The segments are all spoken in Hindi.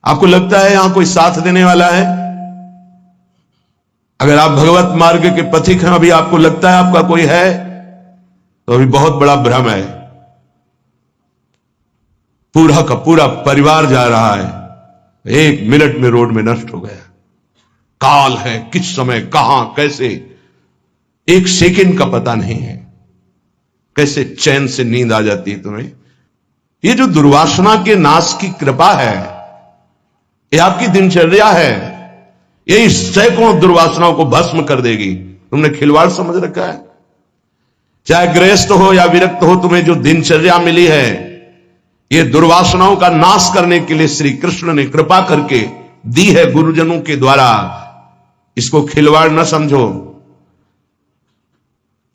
आपको लगता है यहां कोई साथ देने वाला है? अगर आप भगवत मार्ग के पथिक हैं, अभी आपको लगता है आपका कोई है, तो अभी बहुत बड़ा भ्रम है। पूरा का पूरा परिवार जा रहा है, 1 मिनट में रोड में नष्ट हो गया। काल है, किस समय कहां कैसे, 1 सेकंड का पता नहीं है। कैसे चैन से नींद आ जाती है तुम्हें? ये जो दुर्वासना के नाश की कृपा है, ये आपकी दिनचर्या है, ये सैकड़ों दुर्वासनाओं को भस्म कर देगी। तुमने खिलवाड़ समझ रखा है। चाहे गृहस्थ हो या विरक्त हो, तुम्हें जो दिनचर्या मिली है, ये दुर्वासनाओं का नाश करने के लिए श्री कृष्ण ने कृपा करके दी है गुरुजनों के द्वारा। इसको खिलवाड़ न समझो।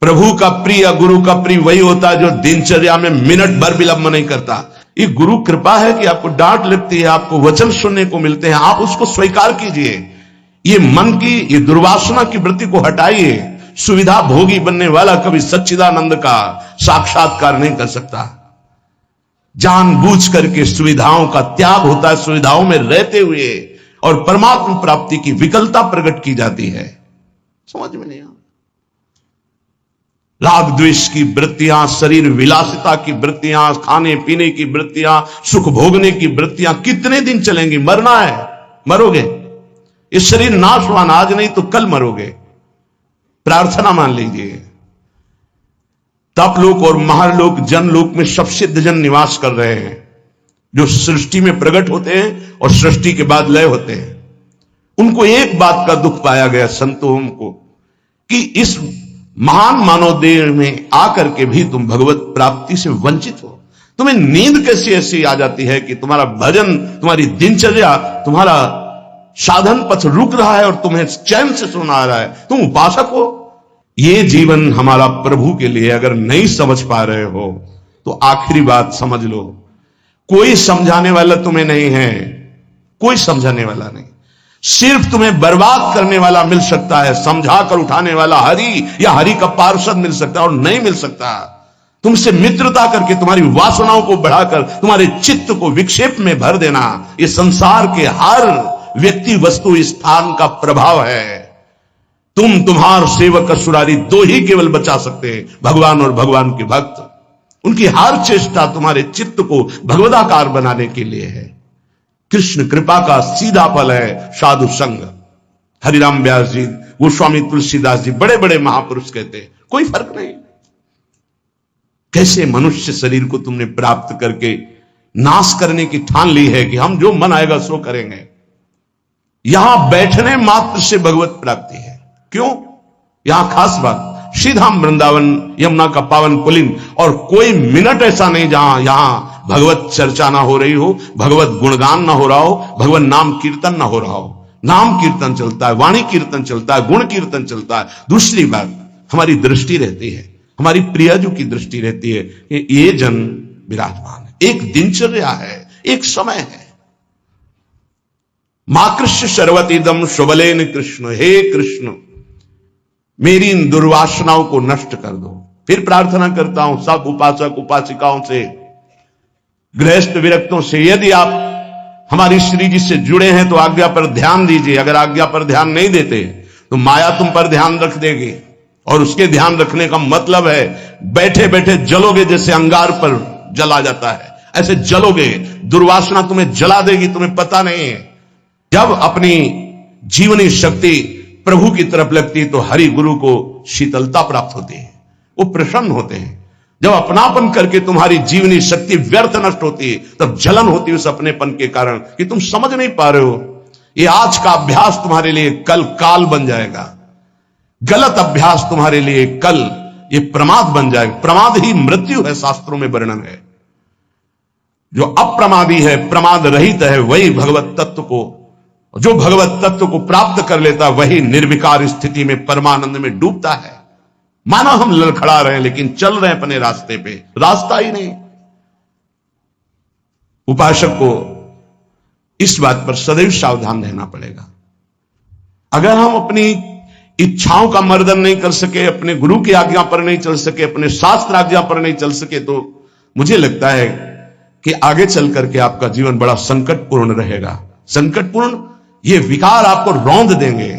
प्रभु का प्रिय, गुरु का प्रिय वही होता है जो दिनचर्या में मिनट भर विलंब नहीं करता। ये गुरु कृपा है कि आपको डांट लगती है, आपको वचन सुनने को मिलते हैं, आप उसको स्वीकार कीजिए। ये मन की, ये दुर्वासना की वृत्ति को हटाइए। सुविधा भोगी बनने वाला कभी सच्चिदानंद का साक्षात्कार नहीं कर सकता। जानबूझ करके सुविधाओं का त्याग होता है, सुविधाओं में रहते हुए, और परमात्मा प्राप्ति की विकलता प्रकट की जाती है। समझ में नहीं आता। राग द्वेष की वृत्तियां, शरीर विलासिता की वृत्तियां, खाने पीने की वृत्तियां, सुख भोगने की वृत्तियां कितने दिन चलेंगी? मरना है, मरोगे। इस शरीर नाशवान, आज नहीं तो कल मरोगे। प्रार्थना मान लीजिए। तपलोक और महालोक, जनलोक में सब सिद्ध जन निवास कर रहे हैं, जो सृष्टि में प्रकट होते हैं और सृष्टि के बाद लय होते हैं। उनको एक बात का दुख पाया गया संतों को, कि इस महान मानव देह में आकर के भी तुम भगवत प्राप्ति से वंचित हो। तुम्हें नींद कैसी ऐसी आ जाती है कि तुम्हारा भजन, तुम्हारी दिनचर्या, तुम्हारा साधन पथ रुक रहा है और तुम्हें चैन से सोना आ रहा है। तुम उपासक हो। ये जीवन हमारा प्रभु के लिए अगर नहीं समझ पा रहे हो तो आखिरी बात समझ लो, कोई समझाने वाला तुम्हें नहीं है, कोई समझाने वाला नहीं। सिर्फ तुम्हें बर्बाद करने वाला मिल सकता है, समझा कर उठाने वाला हरि या हरि का पार्षद मिल सकता है, और नहीं मिल सकता। तुमसे मित्रता करके तुम्हारी वासनाओं को बढ़ाकर तुम्हारे चित्त को विक्षेप में भर देना, ये संसार के हर व्यक्ति वस्तु स्थान का प्रभाव है। तुम, तुम्हार सेवक असुरारी, 2 ही केवल बचा सकते हैं, भगवान और भगवान के भक्त। उनकी हर चेष्टा तुम्हारे चित्त को भगवदाकार बनाने के लिए है। कृष्ण कृपा का सीधा फल है साधु संग। हरिराम व्यास जी, गोस्वामी तुलसीदास जी, बड़े बड़े महापुरुष कहते हैं कोई फर्क नहीं। कैसे मनुष्य शरीर को तुमने प्राप्त करके नाश करने की ठान ली है कि हम जो मन आएगा सो करेंगे। यहां बैठने मात्र से भगवत प्राप्ति है। क्यों? यहां खास बात, श्रीधाम वृंदावन यमुना का पावन पुलिन, और कोई मिनट ऐसा नहीं जहां यहां भगवत चर्चा ना हो रही हो, भगवत गुणगान ना हो रहा हो, भगवत नाम कीर्तन ना हो रहा हो। नाम कीर्तन चलता है, वाणी कीर्तन चलता है, गुण कीर्तन चलता है। दूसरी बात, हमारी दृष्टि रहती है, हमारी प्रियजू की दृष्टि रहती है कि ये जन विराजमान है। एक दिनचर्या है, एक समय है। मां कृष्ण सर्वतीदम शुभलेन कृष्ण, हे कृष्ण मेरी इन दुर्वासनाओं को नष्ट कर दो। फिर प्रार्थना करता हूं सब उपासक उपासिकाओं से, गृहस्थ विरक्तों से, यदि आप हमारी श्री जी से जुड़े हैं तो आज्ञा पर ध्यान दीजिए। अगर आज्ञा पर ध्यान नहीं देते तो माया तुम पर ध्यान रख देगी, और उसके ध्यान रखने का मतलब है बैठे बैठे जलोगे, जैसे अंगार पर जला जाता है, ऐसे जलोगे। दुर्वासना तुम्हें जला देगी, तुम्हें पता नहीं है। जब अपनी जीवनी शक्ति प्रभु की तरफ लगती है तो हरि गुरु को शीतलता प्राप्त होती है, वो प्रसन्न होते हैं। जब अपनापन करके तुम्हारी जीवनी शक्ति व्यर्थ नष्ट होती है, तब जलन होती है उस अपनेपन के कारण कि तुम समझ नहीं पा रहे हो। ये आज का अभ्यास तुम्हारे लिए कल काल बन जाएगा। गलत अभ्यास तुम्हारे लिए कल ये प्रमाद बन जाएगा। प्रमाद ही मृत्यु है, शास्त्रों में वर्णन है। जो अप्रमादी है, प्रमाद रहित है, वही भगवत तत्व को, जो भगवत तत्व को प्राप्त कर लेता वही निर्विकार स्थिति में परमानंद में डूबता है। मानो हम लड़खड़ा रहे हैं लेकिन चल रहे हैं अपने रास्ते पे, रास्ता ही नहीं। उपासक को इस बात पर सदैव सावधान रहना पड़ेगा। अगर हम अपनी इच्छाओं का मर्दन नहीं कर सके, अपने गुरु की आज्ञा पर नहीं चल सके, अपने शास्त्र आज्ञा पर नहीं चल सके, तो मुझे लगता है कि आगे चल करके आपका जीवन बड़ा संकटपूर्ण रहेगा। संकटपूर्ण ये विकार आपको रौंद देंगे,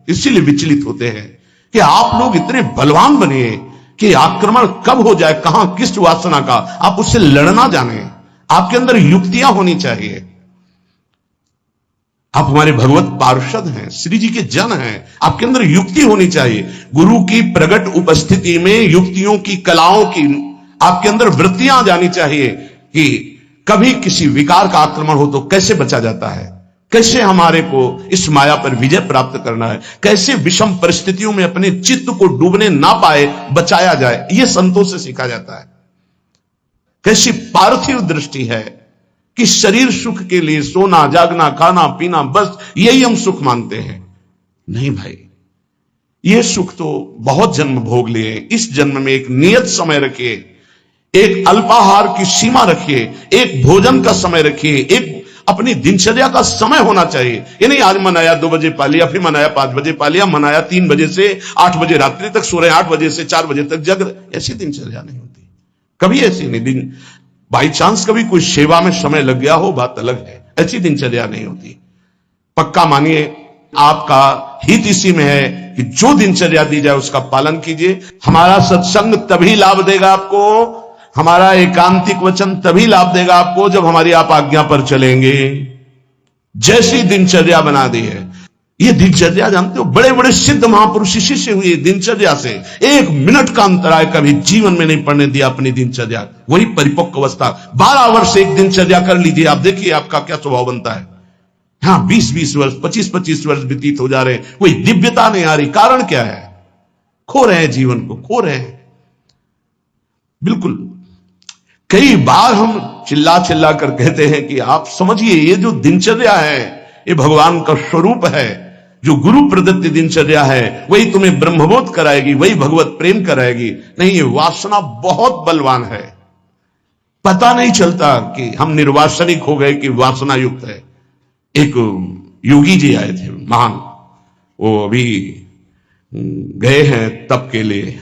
इसीलिए विचलित होते हैं कि आप लोग इतने बलवान बनिए कि आक्रमण कब हो जाए, कहां किस वासना का, आप उससे लड़ना जाने। आपके अंदर युक्तियां होनी चाहिए। आप हमारे भगवत पार्षद हैं, श्री जी के जन हैं, आपके अंदर युक्ति होनी चाहिए। गुरु की प्रगट उपस्थिति में युक्तियों की, कलाओं की आपके अंदर वृत्तियां जानी चाहिए कि कभी किसी विकार का आक्रमण हो तो कैसे बचा जाता है, कैसे हमारे को इस माया पर विजय प्राप्त करना है, कैसे विषम परिस्थितियों में अपने चित्त को डूबने ना पाए बचाया जाए, यह संतों से सीखा जाता है। कैसी पार्थिव दृष्टि है कि शरीर सुख के लिए सोना, जागना, खाना, पीना, बस यही हम सुख मानते हैं। नहीं भाई, यह सुख तो बहुत जन्म भोग लिए। इस जन्म में एक नियत समय रखिए, एक अल्पाहार की सीमा रखिए, एक भोजन का समय रखिए, एक अपनी दिनचर्या का समय होना चाहिए। ये नहीं आज मनाया 2 बजे पा लिया, फिर मनाया 5 बजे पा लिया, मनाया 3 बजे से 8 बजे रात्रि तक सो रहे, 8 बजे से 4 बजे तक जग रहे। ऐसी दिनचर्या नहीं होती, कभी ऐसी नहीं। दिन बाई चांस कभी कोई सेवा में समय लग गया हो, बात अलग है, ऐसी दिनचर्या नहीं होती। पक्का मानिए, आपका हित इसी में है कि जो दिनचर्या दी जाए उसका पालन कीजिए। हमारा सत्संग तभी लाभ देगा आपको, हमारा एकांतिक वचन तभी लाभ देगा आपको जब हमारी आप आज्ञा पर चलेंगे। जैसी दिनचर्या बना दी है, ये दिनचर्या जानते हो, बड़े बड़े सिद्ध महापुरुष इसी से हुए, दिनचर्या से। 1 मिनट का अंतराय कभी जीवन में नहीं पड़ने दिया अपनी दिनचर्या। वही परिपक्व अवस्था। 12 वर्ष एक दिनचर्या कर लीजिए, आप देखिए आपका क्या स्वभाव बनता है। हाँ, 20-20 वर्ष, 25-25 वर्ष व्यतीत हो जा रहे हैं, कोई दिव्यता नहीं आ रही। कारण क्या है? खो रहे हैं, जीवन को खो रहे हैं। बिल्कुल, कई बार हम चिल्ला चिल्ला कर कहते हैं कि आप समझिए, ये जो दिनचर्या है ये भगवान का स्वरूप है। जो गुरु प्रदत्त दिनचर्या है वही तुम्हें ब्रह्मबोध कराएगी, वही भगवत प्रेम कराएगी। नहीं, ये वासना बहुत बलवान है, पता नहीं चलता कि हम निर्वासनिक हो गए कि वासना युक्त है। एक योगी जी आए थे महान, वो अभी गए हैं तप के लिए,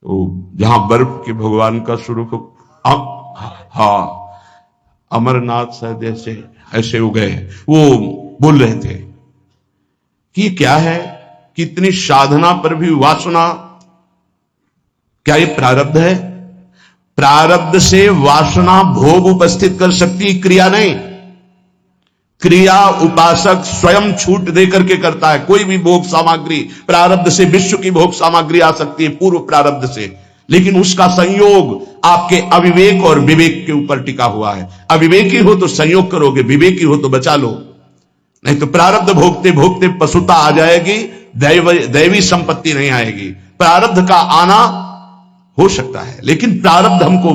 जहां बर्फ के भगवान का स्वरूप, हाँ अमरनाथ शायद ऐसे हो गए। वो बोल रहे थे कि क्या है कि इतनी साधना पर भी वासना, क्या ये प्रारब्ध है? प्रारब्ध से वासना भोग उपस्थित कर सकती, क्रिया नहीं। क्रिया उपासक स्वयं छूट दे करके करता है। कोई भी भोग सामग्री प्रारब्ध से, विश्व की भोग सामग्री आ सकती है पूर्व प्रारब्ध से, लेकिन उसका संयोग आपके अविवेक और विवेक के ऊपर टिका हुआ है। अविवेकी हो तो संयोग करोगे, विवेकी हो तो बचा लो, नहीं तो प्रारब्ध भोगते भोगते पशुता आ जाएगी, दैवी संपत्ति नहीं आएगी। प्रारब्ध का आना हो सकता है, लेकिन प्रारब्ध हमको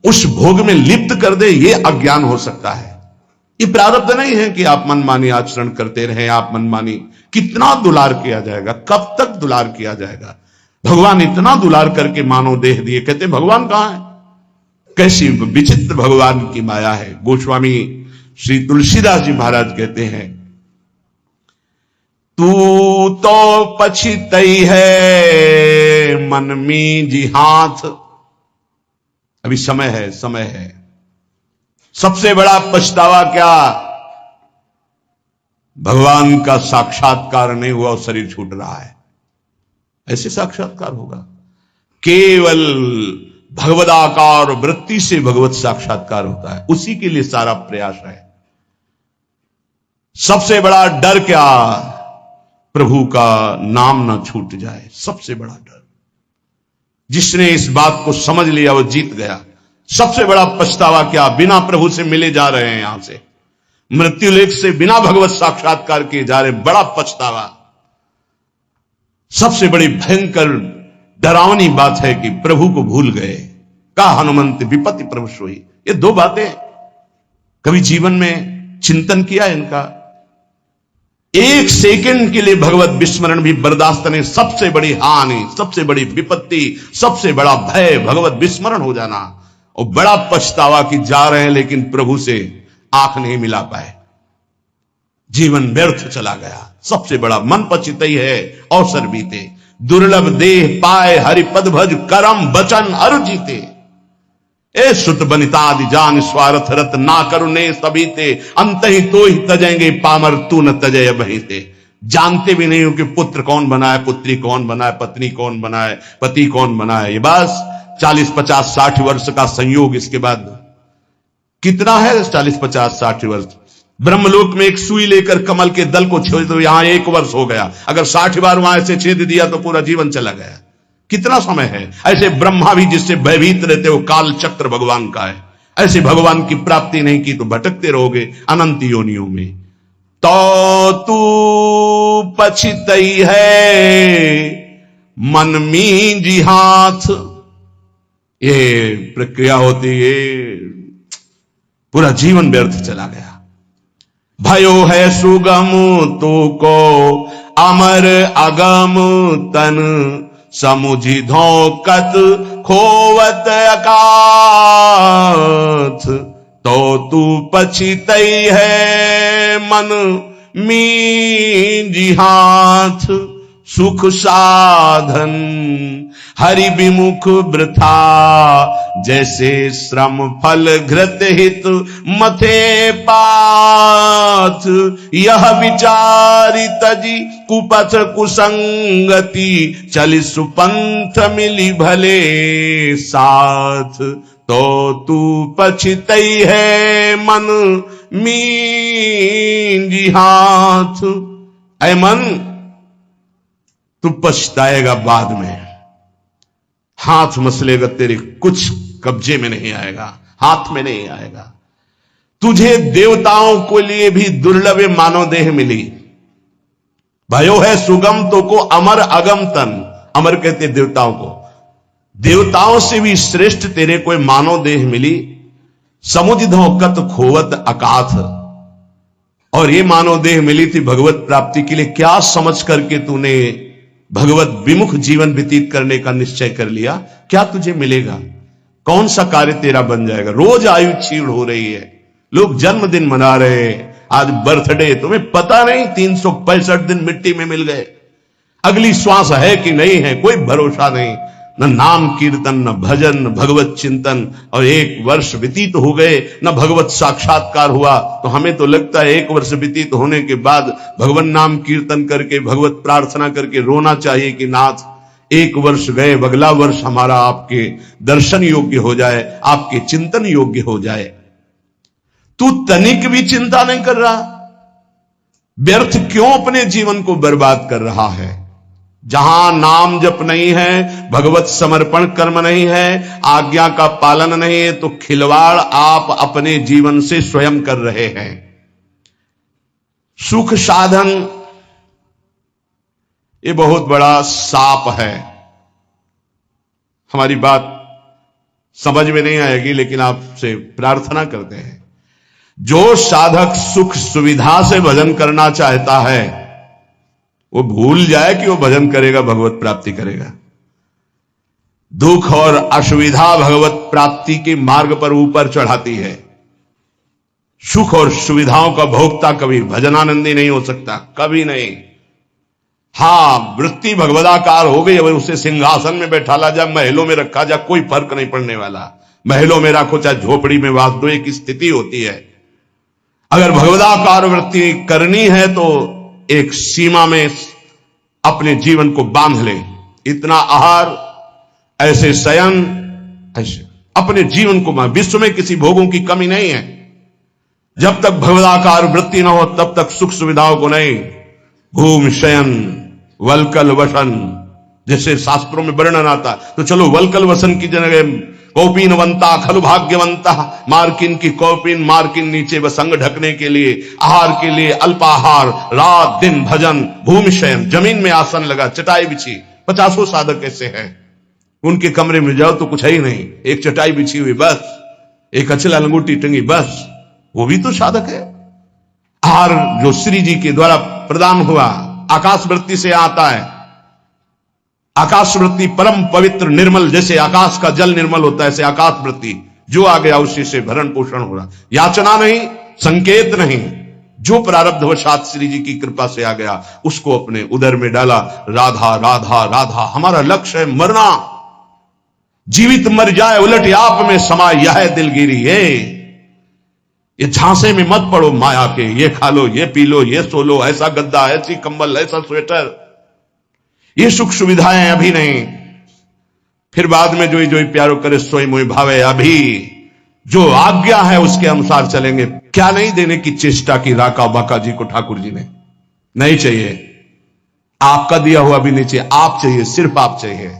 उस भोग में लिप्त कर दे, यह अज्ञान हो सकता है। ये प्रारब्ध नहीं है कि आप मनमानी आचरण करते रहें। आप मनमानी, कितना दुलार किया जाएगा, कब तक दुलार किया जाएगा? भगवान इतना दुलार करके मानव देह दिए, कहते भगवान कहां है? कैसी विचित्र भगवान की माया है। गोस्वामी श्री तुलसीदास जी महाराज कहते हैं, तू तो पछितई है मन में जी हाथ। अभी समय है, समय है। सबसे बड़ा पछतावा क्या? भगवान का साक्षात्कार नहीं हुआ और शरीर छूट रहा है। ऐसे साक्षात्कार होगा केवल भगवदाकार वृत्ति से भगवत साक्षात्कार होता है, उसी के लिए सारा प्रयास है। सबसे बड़ा डर क्या? प्रभु का नाम ना छूट जाए, सबसे बड़ा डर। जिसने इस बात को समझ लिया वो जीत गया। सबसे बड़ा पछतावा क्या? बिना प्रभु से मिले जा रहे हैं, यहां से मृत्युलेख से बिना भगवत साक्षात्कार किए जा रहे हैं, बड़ा पछतावा। सबसे बड़ी भयंकर डरावनी बात है कि प्रभु को भूल गए। का हनुमंत विपत्ति प्रभु सोई। ये 2 बातें कभी जीवन में चिंतन किया इनका? 1 सेकंड के लिए भगवत विस्मरण भी बर्दाश्त नहीं। सबसे बड़ी हानि, सबसे बड़ी विपत्ति, सबसे बड़ा भय भगवत विस्मरण हो जाना। और बड़ा पछतावा कि जा रहे हैं लेकिन प्रभु से आंख नहीं मिला पाए, जीवन व्यर्थ चला गया। सबसे बड़ा मन पछितई है अवसर बीते, दुर्लभ देह पाए हरिपद भज करम बचन अरु जीते। ए सुत बनितादि जान स्वार्थ रत ना करुणे सभी ते अंत ही तो ही तजेंगे पामर तू न तजय बही ते। जानते भी नहीं हो कि पुत्र कौन बनाए, पुत्री कौन बनाए, पत्नी कौन बनाए, पति कौन बनाए। ये बस 40 50 60 वर्ष का संयोग, इसके बाद कितना है 40 50 60 वर्ष। ब्रह्मलोक में एक सुई लेकर कमल के दल को छेद तो यहां 1 वर्ष हो गया, अगर 60 बार वहां से छेद दिया तो पूरा जीवन चला गया। कितना समय है। ऐसे ब्रह्मा भी जिससे भयभीत रहते हो काल चक्र भगवान का है। ऐसे भगवान की प्राप्ति नहीं की तो भटकते रहोगे अनंत योनियों में। तो तू पछितई है मन मींजी हाथ, ये प्रक्रिया होती है, पूरा जीवन व्यर्थ चला गया। भयो है सुगम तो को अमर अगम तन, समुझी धोकत खोवत अकाथ। तो तू पछितई है मन मींजी हाथ, सुख साधन हरि विमुख वृथा, जैसे श्रम फल घृत हित मथे पाथ। यह विचारी तजी कुपथ कुसंगति, चलि सुपंथ मिली भले साथ। तो तू पछितई है मन मींजी हाथ। ऐ मन, तू पछताएगा बाद में, हाथ मसलेगा, तेरे कुछ कब्जे में नहीं आएगा, हाथ में नहीं आएगा। तुझे देवताओं के लिए भी दुर्लभ मानव देह मिली। भयो है सुगम तो को अमर अगम तन, अमर कहते देवताओं को, देवताओं से भी श्रेष्ठ तेरे कोई मानव देह मिली। समुझ धोकत खोवत अकाथ, और ये मानव देह मिली थी भगवत प्राप्ति के लिए। क्या समझ करके तूने भगवत विमुख जीवन व्यतीत करने का निश्चय कर लिया? क्या तुझे मिलेगा? कौन सा कार्य तेरा बन जाएगा? रोज आयु क्षीण हो रही है, लोग जन्मदिन मना रहे हैं, आज बर्थडे, तुम्हें पता नहीं 365 दिन मिट्टी में मिल गए। अगली श्वास है कि नहीं है कोई भरोसा नहीं। न नाम कीर्तन, न भजन, न भगवत चिंतन, और 1 वर्ष व्यतीत हो गए, न भगवत साक्षात्कार हुआ। तो हमें तो लगता है 1 वर्ष व्यतीत होने के बाद भगवान नाम कीर्तन करके, भगवत प्रार्थना करके रोना चाहिए कि नाथ 1 वर्ष गए, अगला वर्ष हमारा आपके दर्शन योग्य हो जाए, आपके चिंतन योग्य हो जाए। तू तनिक भी चिंता नहीं कर रहा, व्यर्थ क्यों अपने जीवन को बर्बाद कर रहा है? जहां नाम जप नहीं है, भगवत समर्पण कर्म नहीं है, आज्ञा का पालन नहीं है, तो खिलवाड़ आप अपने जीवन से स्वयं कर रहे हैं। सुख साधन ये बहुत बड़ा साप है। हमारी बात समझ में नहीं आएगी, लेकिन आपसे प्रार्थना करते हैं, जो साधक सुख सुविधा से भजन करना चाहता है वो भूल जाए कि वो भजन करेगा, भगवत प्राप्ति करेगा। दुख और असुविधा भगवत प्राप्ति के मार्ग पर ऊपर चढ़ाती है। सुख और सुविधाओं का भोक्ता कभी भजनानंदी नहीं हो सकता, कभी नहीं। हां, वृत्ति भगवदाकार हो गई, अगर उसे सिंहासन में बैठा ला जा, महलों में रखा जा, कोई फर्क नहीं पड़ने वाला। महलों में रखो चाहे झोपड़ी में वास दो, एक स्थिति होती है। अगर भगवदाकार वृत्ति करनी है तो एक सीमा में अपने जीवन को बांध ले। इतना आहार, ऐसे शयन, ऐसे अपने जीवन को, विश्व में किसी भोगों की कमी नहीं है। जब तक भगवदाकार वृत्ति ना हो तब तक सुख सुविधाओं को नहीं। भूम शयन वलकल वसन, जैसे शास्त्रों में वर्णन आता, तो चलो वलकल वसन की जगह कौपीनवंता खलु भाग्यवंता, मार्किन की कौपीन, मार्किन नीचे वसंग ढकने के लिए, आहार के लिए अल्पाहार, रात दिन भजन, भूमि शयन, जमीन में आसन लगा, चटाई बिछी। 50 साधक ऐसे हैं, उनके कमरे में जाओ तो कुछ है ही नहीं, एक चटाई बिछी हुई बस, एक अचला लंगोटी टंगी बस, वो भी तो साधक है। आहार जो श्री जी के द्वारा प्रदान हुआ, आकाश वृत्ति से आता है। आकाश वृत्ति परम पवित्र निर्मल, जैसे आकाश का जल निर्मल होता है, ऐसे आकाश वृत्ति जो आ गया उसी से भरण पोषण हो रहा। याचना नहीं, संकेत नहीं, जो प्रारब्धवशात श्री जी की कृपा से आ गया उसको अपने उदर में डाला। राधा राधा राधा हमारा लक्ष्य है, मरना। जीवित मर जाए उलट आप में समा यह दिलगिरी है। ये झांसे में मत पड़ो माया के, ये खा लो, ये पी लो, ये सो लो, ऐसा गद्दा, ऐसी कंबल, ऐसा स्वेटर, ये सुख सुविधाएं अभी नहीं, फिर बाद में जो ही प्यारो करे सोई मोई भावे। अभी जो आज्ञा है उसके अनुसार चलेंगे। क्या नहीं देने की चेष्टा की राका बाका जी को ठाकुर जी ने? नहीं चाहिए, आपका दिया हुआ भी नहीं चाहिए, आप चाहिए, सिर्फ आप चाहिए।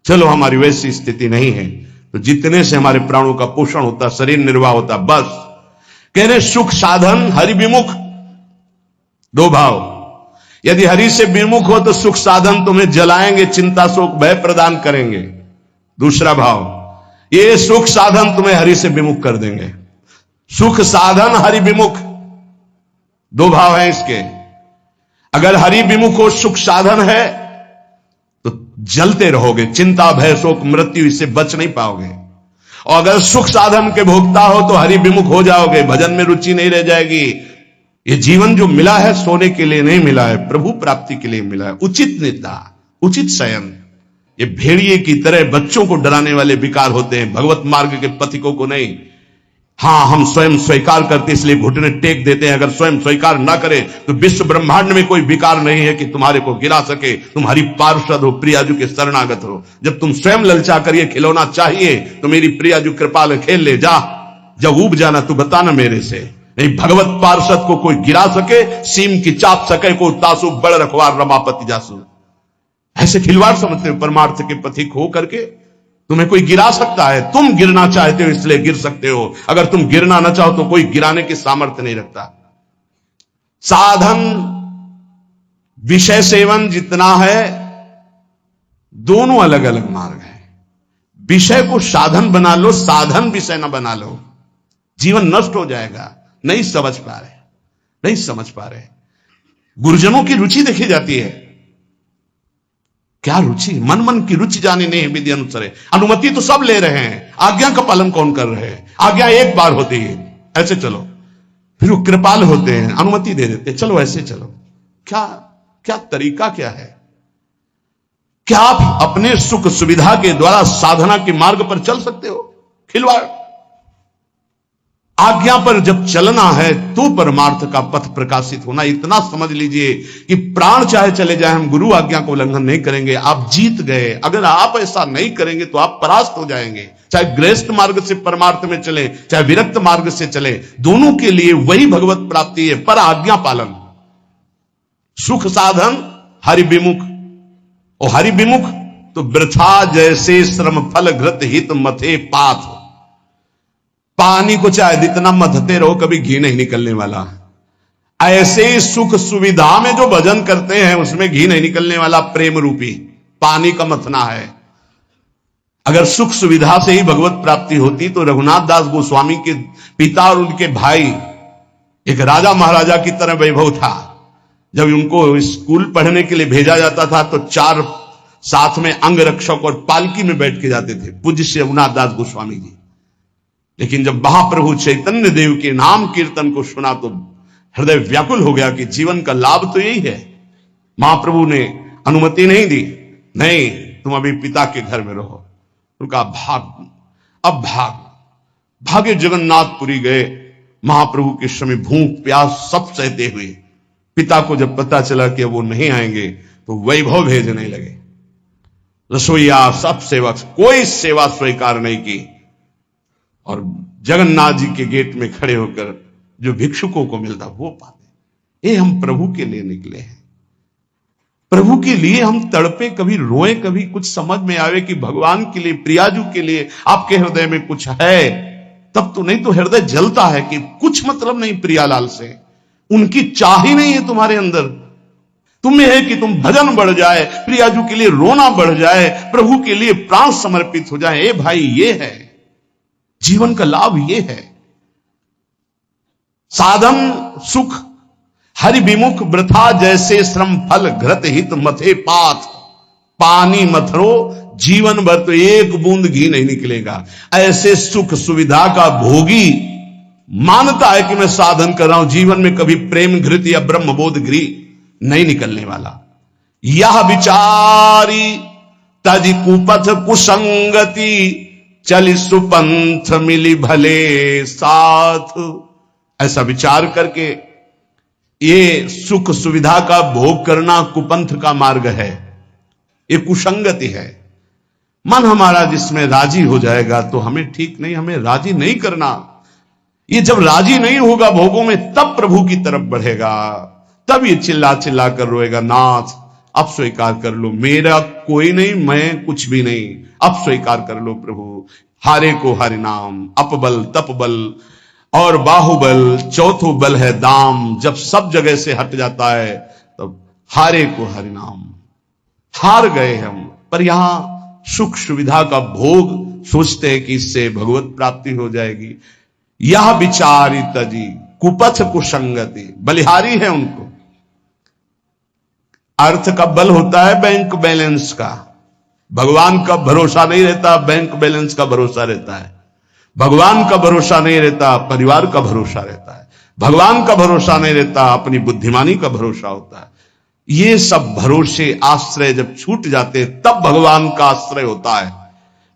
चलो हमारी वैसी स्थिति नहीं है तो जितने से हमारे प्राणों का पोषण होता, शरीर निर्वाह होता, बस। कह रहे सुख साधन हरि विमुख, दो भाव। यदि हरि से विमुख हो तो सुख साधन तुम्हें जलाएंगे, चिंता शोक भय प्रदान करेंगे। दूसरा भाव, ये सुख साधन तुम्हें हरि से विमुख कर देंगे। सुख साधन हरि विमुख, दो भाव हैं इसके। अगर हरि विमुख हो, सुख साधन है तो जलते रहोगे, चिंता भय शोक मृत्यु इससे बच नहीं पाओगे। और अगर सुख साधन के भोक्ता हो तो हरि विमुख हो जाओगे, भजन में रुचि नहीं रह जाएगी। ये जीवन जो मिला है सोने के लिए नहीं मिला है, प्रभु प्राप्ति के लिए मिला है। उचित निद्रा, उचित शयन। ये भेड़िए की तरह बच्चों को डराने वाले विकार होते हैं, भगवत मार्ग के पथिकों को नहीं। हां, हम स्वयं स्वीकार करते इसलिए घुटने टेक देते हैं। अगर स्वयं स्वीकार ना करें तो विश्व ब्रह्मांड में कोई विकार नहीं है कि तुम्हारे को गिरा सके। तुम्हारी पार्षद हो, प्रियाजू के शरणागत हो। जब तुम स्वयं ललचा कर ये खिलौना चाहिए तो मेरी प्रियाजू कृपाल खेल ले जा। जब ऊब जाना तू बताना मेरे से। नहीं, भगवत पार्षद को कोई गिरा सके, सीम की चाप सके को तासु बड़ रखवार रमापति जासु। ऐसे खिलवाड़ समझते हो परमार्थ के पथिक हो करके? तुम्हें कोई गिरा सकता है, तुम गिरना चाहते हो इसलिए गिर सकते हो। अगर तुम गिरना ना चाहो तो कोई गिराने की सामर्थ्य नहीं रखता। साधन विषय सेवन जितना है, दोनों अलग अलग मार्ग है। विषय को साधन बना लो, साधन विषय ना बना लो, जीवन नष्ट हो जाएगा। नहीं समझ पा रहे, नहीं समझ पा रहे। गुरुजनों की रुचि देखी जाती है। क्या रुचि? मन मन की रुचि जाने नहीं विधि अनुसार। अनुमति तो सब ले रहे हैं, आज्ञा का पालन कौन कर रहे हैं? आज्ञा एक बार होती है, ऐसे चलो। फिर वो कृपाल होते हैं, अनुमति दे देते, चलो ऐसे चलो। क्या क्या तरीका क्या है? क्या आप अपने सुख सुविधा के द्वारा साधना के मार्ग पर चल सकते हो? खिलवाड़। आज्ञा पर जब चलना है तो परमार्थ का पथ प्रकाशित होना। इतना समझ लीजिए कि प्राण चाहे चले जाए, हम गुरु आज्ञा को उल्लंघन नहीं करेंगे। आप जीत गए। अगर आप ऐसा नहीं करेंगे तो आप परास्त हो जाएंगे। चाहे गृहस्थ मार्ग से परमार्थ में चले, चाहे विरक्त मार्ग से चले, दोनों के लिए वही भगवत प्राप्ति है, पर आज्ञा पालन। सुख साधन हरि विमुख, और हरि विमुख तो वृथा जैसे श्रम फल घृत हित मथे पाथ। पानी को चाहे जितना मथते रहो, कभी घी नहीं निकलने वाला। ऐसे सुख सुविधा में जो भजन करते हैं उसमें घी नहीं निकलने वाला प्रेम रूपी पानी का मथना है। अगर सुख सुविधा से ही भगवत प्राप्ति होती तो रघुनाथ दास गोस्वामी के पिता और उनके भाई एक राजा महाराजा की तरह वैभव था। जब उनको स्कूल पढ़ने के लिए भेजा जाता था तो 4 साथ में अंग रक्षक और पालकी में बैठ के जाते थे, पूज्य श्री रघुनाथ दास गोस्वामी जी। लेकिन जब महाप्रभु चैतन्य देव के नाम कीर्तन को सुना तो हृदय व्याकुल हो गया कि जीवन का लाभ तो यही है। महाप्रभु ने अनुमति नहीं दी, नहीं तुम अभी पिता के घर में रहो। उनका अब भागे जगन्नाथपुरी गए। महाप्रभु के समय भूख प्यास सब सहते हुए पिता को जब पता चला कि अब वो नहीं आएंगे तो वैभव भेजने लगे। रसोईया सब सेवक, कोई सेवा स्वीकार नहीं की और जगन्नाथ जी के गेट में खड़े होकर जो भिक्षुकों को मिलता वो पाते। ये हम प्रभु के लिए निकले हैं, प्रभु के लिए हम तड़पे, कभी रोए, कभी कुछ समझ में आवे कि भगवान के लिए, प्रियाजू के लिए आपके हृदय में कुछ है तब तो। नहीं तो हृदय जलता है कि कुछ मतलब नहीं प्रियालाल से, उनकी चाह ही नहीं है तुम्हारे अंदर। तुम्हें है कि तुम भजन बढ़ जाए, प्रियाजू के लिए रोना बढ़ जाए, प्रभु के लिए प्राण समर्पित हो जाए। ए भाई, ये है जीवन का लाभ, ये है साधन सुख हरि विमुख वृथा जैसे श्रम फल घृत हित मथे पाथ। पानी मथरो जीवन भर तो एक बूंद घी नहीं निकलेगा। ऐसे सुख सुविधा का भोगी मानता है कि मैं साधन कर रहा हूं, जीवन में कभी प्रेम घृत या ब्रह्मबोध घी नहीं निकलने वाला। यह विचारी तज कुपथ कुसंगति चली सुपंथ मिली भले साथ। ऐसा विचार करके ये सुख सुविधा का भोग करना कुपंथ का मार्ग है, ये कुसंगति है। मन हमारा जिसमें राजी हो जाएगा तो हमें ठीक नहीं, हमें राजी नहीं करना। ये जब राजी नहीं होगा भोगों में, तब प्रभु की तरफ बढ़ेगा, तब ये चिल्ला चिल्ला कर रोएगा, नाथ अब स्वीकार कर लो, मेरा कोई नहीं, मैं कुछ भी नहीं, अब स्वीकार कर लो प्रभु। हारे को हरि नाम, अपबल तपबल और बाहुबल, चौथो बल है दाम। जब सब जगह से हट जाता है तब हारे को हरि नाम। हार गए हम, पर यहां सुख सुविधा का भोग सोचते हैं कि इससे भगवत प्राप्ति हो जाएगी। यह विचारी तजी कुपथ कुसंगति, बलिहारी है उनको। अर्थ का बल होता है बैंक बैलेंस का, भगवान का भरोसा नहीं रहता, बैंक बैलेंस का भरोसा रहता है। भगवान का भरोसा नहीं रहता, परिवार का भरोसा रहता है। भगवान का भरोसा नहीं रहता, अपनी बुद्धिमानी का भरोसा होता है। ये सब भरोसे आश्रय जब छूट जाते तब भगवान का आश्रय होता है।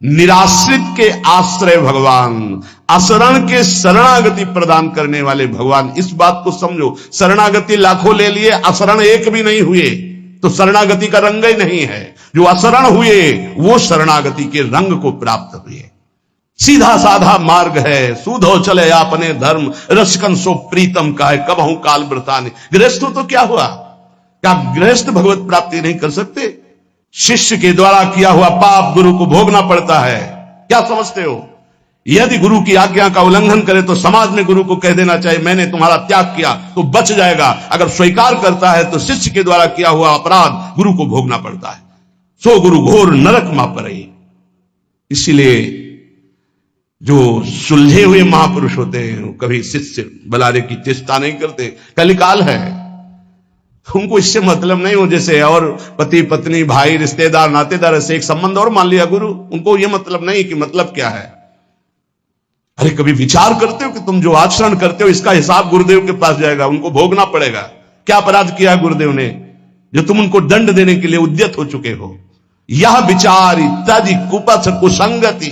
निराश्रित के आश्रय भगवान, अशरण के शरणागति प्रदान करने वाले भगवान। इस बात को समझो, शरणागति लाखों ले लिए, अशरण एक भी नहीं हुए तो शरणागति का रंग ही नहीं है। जो अशरण हुए वो शरणागति के रंग को प्राप्त हुए। सीधा साधा मार्ग है, सूधो चले आपने धर्म, रसकन सो प्रीतम का है, कबहू काल व्रताने। गृहस्थों तो क्या हुआ, क्या गृहस्थ भगवत प्राप्ति नहीं कर सकते? शिष्य के द्वारा किया हुआ पाप गुरु को भोगना पड़ता है। क्या समझते हो? यदि गुरु की आज्ञा का उल्लंघन करे तो समाज में गुरु को कह देना चाहिए मैंने तुम्हारा त्याग किया, तो बच जाएगा। अगर स्वीकार करता है तो शिष्य के द्वारा किया हुआ अपराध गुरु को भोगना पड़ता है। सो गुरु घोर नरक मा परे। इसीलिए जो सुलझे हुए महापुरुष होते हैं कभी शिष्य बलारे की चेष्टा नहीं करते। कलिकाल है, उनको इससे मतलब नहीं हो जैसे और पति पत्नी भाई रिश्तेदार नातेदार ऐसे एक संबंध और मान लिया गुरु। उनको यह मतलब नहीं कि मतलब क्या है। अरे कभी विचार करते हो कि तुम जो आचरण करते हो इसका हिसाब गुरुदेव के पास जाएगा, उनको भोगना पड़ेगा। क्या अपराध किया गुरुदेव ने जो तुम उनको दंड देने के लिए उद्यत हो चुके हो? यह विचार तज कुपथ कुसंगति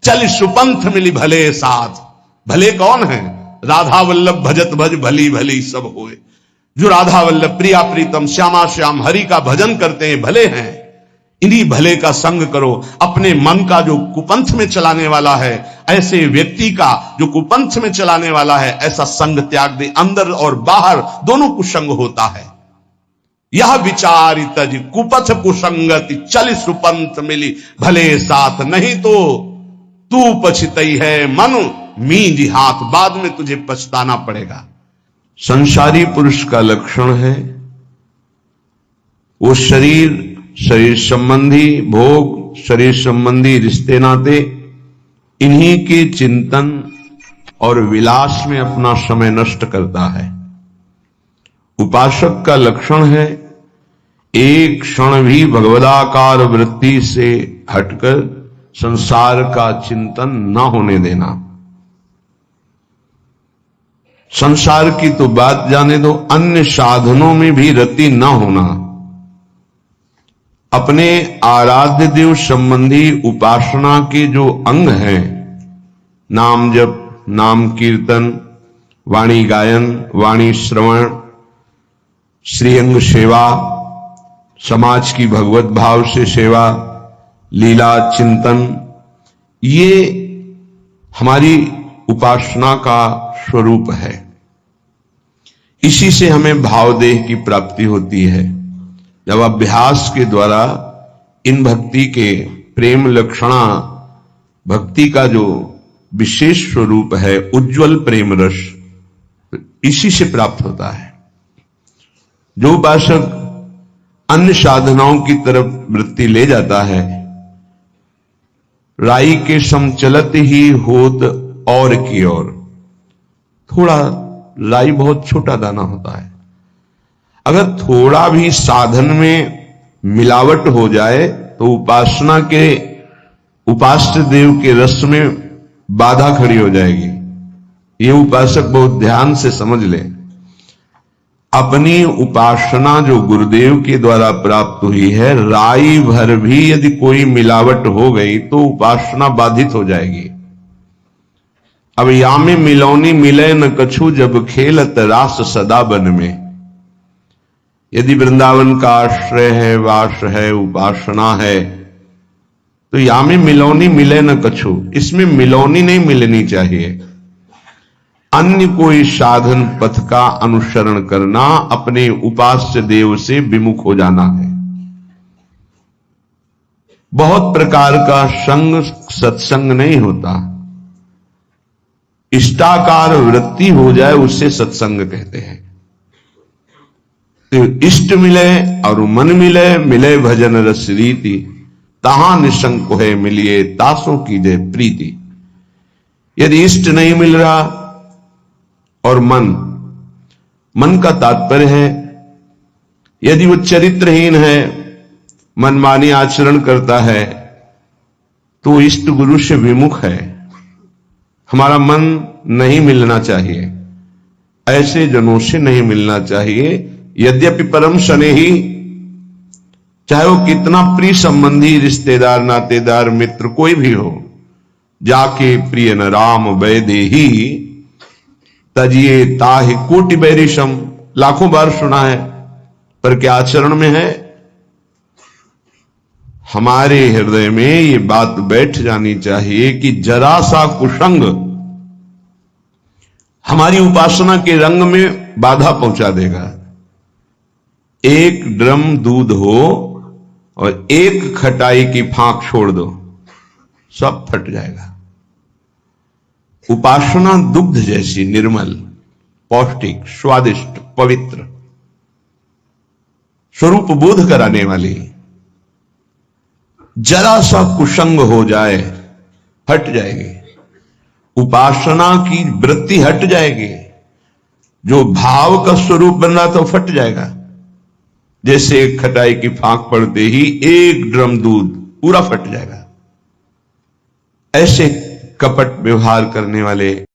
चल सुपंथ मिली भले साथ। भले कौन है? राधा वल्लभ भजत भज भली भली सब होए। जो राधा वल्लभ प्रिया प्रीतम श्यामा श्याम हरि का भजन करते हैं भले हैं। इन्हीं भले का संग करो। अपने मन का जो कुपंथ में चलाने वाला है, ऐसे व्यक्ति का जो कुपंथ में चलाने वाला है, ऐसा संग त्याग दे। अंदर और बाहर दोनों कुसंग होता है। यह विचार तज कुपथ कुसंगति चल सुपंथ मिली भले साथ। नहीं तो तू पछतई है मनु मींज हाथ, बाद में तुझे पछताना पड़ेगा। संसारी पुरुष का लक्षण है वो शरीर संबंधी भोग, शरीर संबंधी रिश्ते नाते, इन्हीं के चिंतन और विलास में अपना समय नष्ट करता है। उपासक का लक्षण है एक क्षण भी भगवदाकार वृत्ति से हटकर संसार का चिंतन न होने देना। संसार की तो बात जाने दो, अन्य साधनों में भी रति न होना। अपने आराध्य देव संबंधी उपासना के जो अंग हैं, नाम जप, नाम कीर्तन, वाणी गायन, वाणी श्रवण, श्रीअंग सेवा, समाज की भगवत भाव से सेवा, लीला चिंतन, ये हमारी उपासना का स्वरूप है। इसी से हमें भावदेह की प्राप्ति होती है। जब अभ्यास के द्वारा इन भक्ति के प्रेम लक्षणा, भक्ति का जो विशेष स्वरूप है उज्जवल प्रेम रस, इसी से प्राप्त होता है। जो उपासक अन्य साधनाओं की तरफ वृत्ति ले जाता है, राई के समचलत ही होत और की ओर। थोड़ा राई बहुत छोटा दाना होता है, अगर थोड़ा भी साधन में मिलावट हो जाए तो उपासना के उपास्य देव के रस में बाधा खड़ी हो जाएगी। ये उपासक बहुत ध्यान से समझ ले। अपनी उपासना जो गुरुदेव के द्वारा प्राप्त हुई है, राई भर भी यदि कोई मिलावट हो गई तो उपासना बाधित हो जाएगी। अब या में मिलौनी मिले न कछु, जब खेलत रास सदा बन में। यदि वृंदावन का आश्रय है, वास है, उपासना है, तो या में मिलौनी मिले न कछु, इसमें मिलौनी नहीं मिलनी चाहिए। अन्य कोई साधन पथ का अनुसरण करना अपने उपास्य देव से विमुख हो जाना है। बहुत प्रकार का संग सत्संग नहीं होता, इष्टाकार वृत्ति हो जाए उसे सत्संग कहते हैं। तो इष्ट मिले और मन मिले, मिले भजन रस रीति, तहां निशंक है मिलिए तासों की जय प्रीति। यदि इष्ट नहीं मिल रहा और मन का तात्पर्य है यदि वो चरित्रहीन है, मनमानी आचरण करता है, तो इष्ट गुरु से विमुख है। हमारा मन नहीं मिलना चाहिए, ऐसे जनों से नहीं मिलना चाहिए। यद्यपि परम स्नेही, चाहे वो कितना प्रिय संबंधी, रिश्तेदार, नातेदार, मित्र कोई भी हो, जाके प्रिय न राम वैदेही तजिए ताहि कोटि बैरिशम, लाखों बार सुना है, पर क्या आचरण में है? हमारे हृदय में ये बात बैठ जानी चाहिए कि जरा सा कुसंग हमारी उपासना के रंग में बाधा पहुंचा देगा। एक ड्रम दूध हो और एक खटाई की फांक छोड़ दो, सब फट जाएगा। उपासना दुग्ध जैसी निर्मल, पौष्टिक, स्वादिष्ट, पवित्र, स्वरूप बोध कराने वाली, जरा सा कुसंग हो जाए हट जाएगी। उपासना की वृत्ति हट जाएगी, जो भाव का स्वरूप बन रहा था वो फट जाएगा। जैसे एक खटाई की फांक पड़ते ही एक ड्रम दूध पूरा फट जाएगा। ऐसे कपट व्यवहार करने वाले